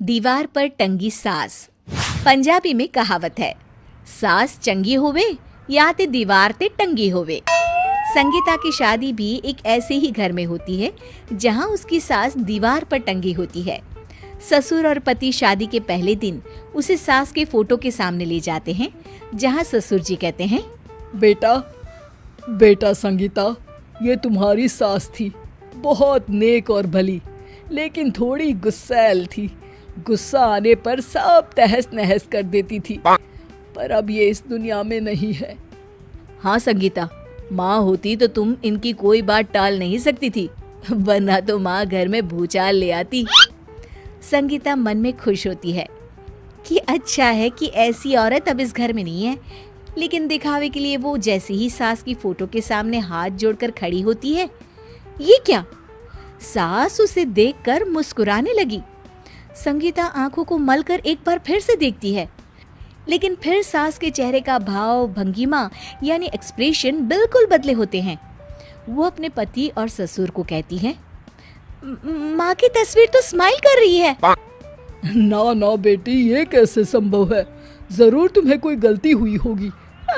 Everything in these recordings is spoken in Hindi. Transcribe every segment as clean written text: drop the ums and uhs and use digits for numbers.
दीवार पर टंगी सास। पंजाबी में कहावत है, सास चंगी होवे या ते दीवार ते टंगी होवे। संगीता की शादी भी एक ऐसे ही घर में होती है जहां उसकी सास दीवार पर टंगी होती है। ससुर और पति शादी के पहले दिन उसे सास के फोटो के सामने ले जाते हैं, जहां ससुर जी कहते हैं, बेटा बेटा संगीता, ये तुम्हारी सास थी, बहुत नेक और भली, लेकिन थोड़ी गुस्सैल थी। गुस्सा आने पर सब तहस नहस कर देती थी, पर अब ये इस दुनिया में नहीं है। हाँ संगीता, माँ होती तो तुम इनकी कोई बात टाल नहीं सकती थी, वरना तो माँ घर में भूचाल ले आती। संगीता मन में खुश होती है कि अच्छा है कि ऐसी औरत अब इस घर में नहीं है, लेकिन दिखावे के लिए वो जैसे ही सास की फोटो के सामने हाथ जोड़कर खड़ी होती है, ये क्या? सास उसे देखकर मुस्कुराने लगी। संगीता आंखों को मलकर एक बार फिर से देखती है, लेकिन फिर सास के चेहरे का भाव, भंगिमा यानी एक्सप्रेशन बिल्कुल बदले होते हैं। वो अपने पति और ससुर को कहती है, माँ की तस्वीर तो स्माइल कर रही है। ना ना बेटी, ये कैसे संभव है? जरूर तुम्हें कोई गलती हुई होगी,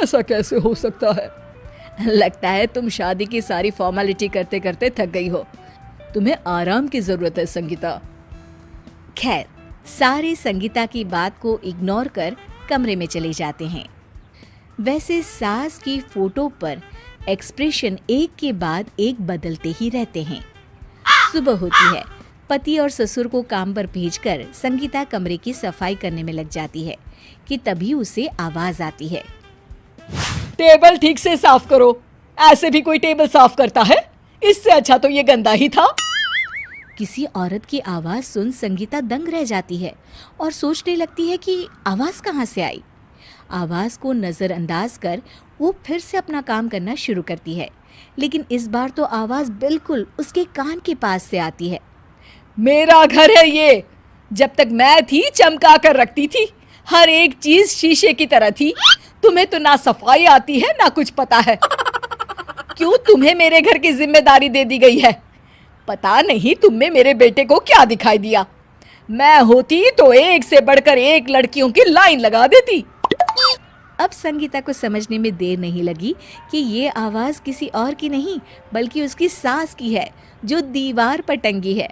ऐसा कैसे हो सकता है? लगता है तुम शादी की सारी फॉर्मेलिटी करते करते थक गई हो, तुम्हें आराम की जरूरत है संगीता। खैर, सारे संगीता की बात को इग्नोर कर कमरे में चले जाते हैं। वैसे सास की फोटो पर एक्सप्रेशन एक के बाद एक बदलते ही रहते हैं। सुबह होती है, पति और ससुर को काम पर भेजकर संगीता कमरे की सफाई करने में लग जाती है कि तभी उसे आवाज आती है, टेबल ठीक से साफ करो। ऐसे भी कोई टेबल साफ करता है? इससे अच्छा तो ये गंदा ही था। किसी औरत की आवाज सुन संगीता दंग रह जाती है और सोचने लगती है कि आवाज कहाँ से आई। आवाज को नजरअंदाज कर वो फिर से अपना काम करना शुरू करती है, लेकिन इस बार तो आवाज बिल्कुल उसके कान के पास से आती है। मेरा घर है ये, जब तक मैं थी चमका कर रखती थी, हर एक चीज शीशे की तरह थी। तुम्हें तो ना सफाई आती है ना कुछ पता है। क्यों तुम्हें मेरे घर की जिम्मेदारी दे दी गई है? पता नहीं तुम में मेरे बेटे को क्या दिखाई दिया। मैं होती तो एक से बढ़कर एक लड़कियों की लाइन लगा देती। अब संगीता को समझने में देर नहीं लगी कि ये आवाज किसी और की नहीं बल्कि उसकी सास की है, जो दीवार पर टंगी है।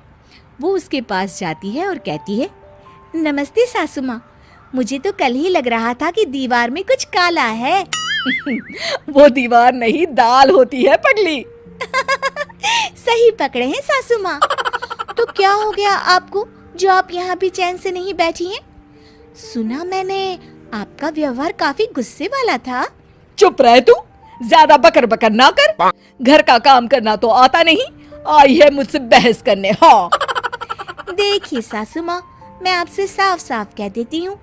वो उसके पास जाती है और कहती है, नमस्ते सासू माँ, मुझे तो कल ही लग रहा था कि दीवार में कुछ काला है। वो दीवार नहीं, दाल होती है पगली। सही पकड़े हैं सासू माँ। तो क्या हो गया आपको जो आप यहाँ भी चैन से नहीं बैठी हैं? सुना मैंने आपका व्यवहार काफी गुस्से वाला था। चुप रह तू, ज्यादा बकर बकर ना कर। घर का काम करना तो आता नहीं, आई है मुझसे बहस करने। हाँ देखिए सासू माँ, मैं आपसे साफ साफ कह देती हूँ,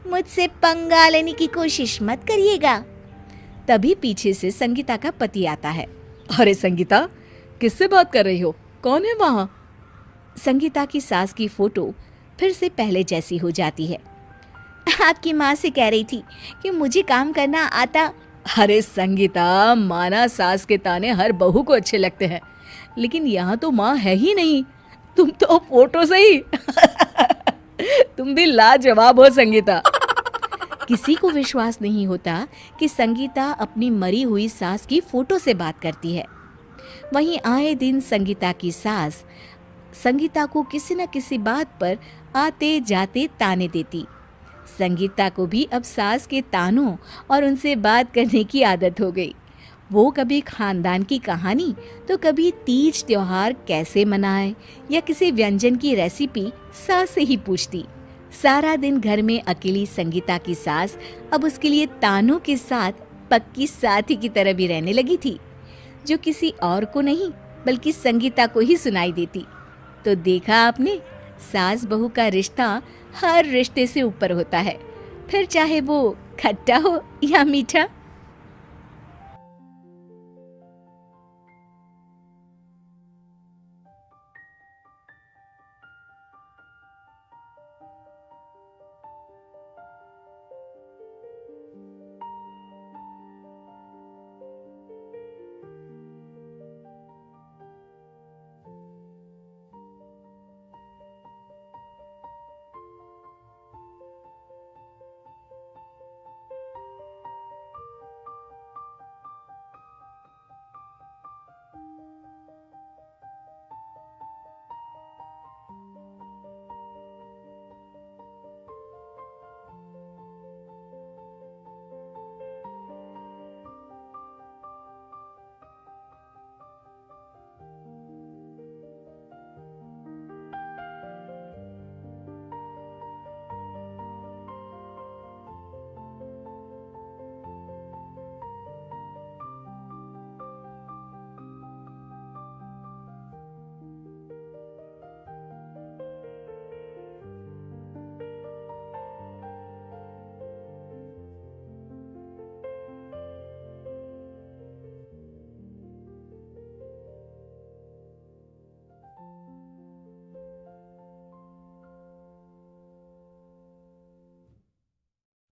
मुझसे पंगा लेने की कोशिश मत करिएगा। तभी पीछे से संगीता का पति आता है। अरे संगीता, किससे बात कर रही हो? कौन है वहाँ? संगीता की सास की फोटो फिर से पहले जैसी हो जाती है। आपकी माँ से कह रही थी कि मुझे काम करना आता। अरे संगीता, माना सास के ताने हर बहू को अच्छे लगते हैं, लेकिन यहाँ तो माँ है ही नहीं, तुम तो फोटो से ही। तुम भी लाजवाब हो संगीता। किसी को विश्वास नहीं होता कि संगीता अपनी मरी हुई सास की फोटो से बात करती है। वहीं आए दिन संगीता की सास संगीता को किसी न किसी बात पर आते जाते ताने देती। संगीता को भी अब सास के तानों और उनसे बात करने की आदत हो गई। वो कभी खानदान की कहानी तो कभी तीज त्योहार कैसे मनाए या किसी व्यंजन की रेसिपी सास से ही पूछती। सारा दिन घर में अकेली संगीता की सास अब उसके लिए तानों के साथ पक्की साथी की तरह भी रहने लगी थी, जो किसी और को नहीं बल्कि संगीता को ही सुनाई देती। तो देखा आपने, सास बहू का रिश्ता हर रिश्ते से ऊपर होता है, फिर चाहे वो खट्टा हो या मीठा।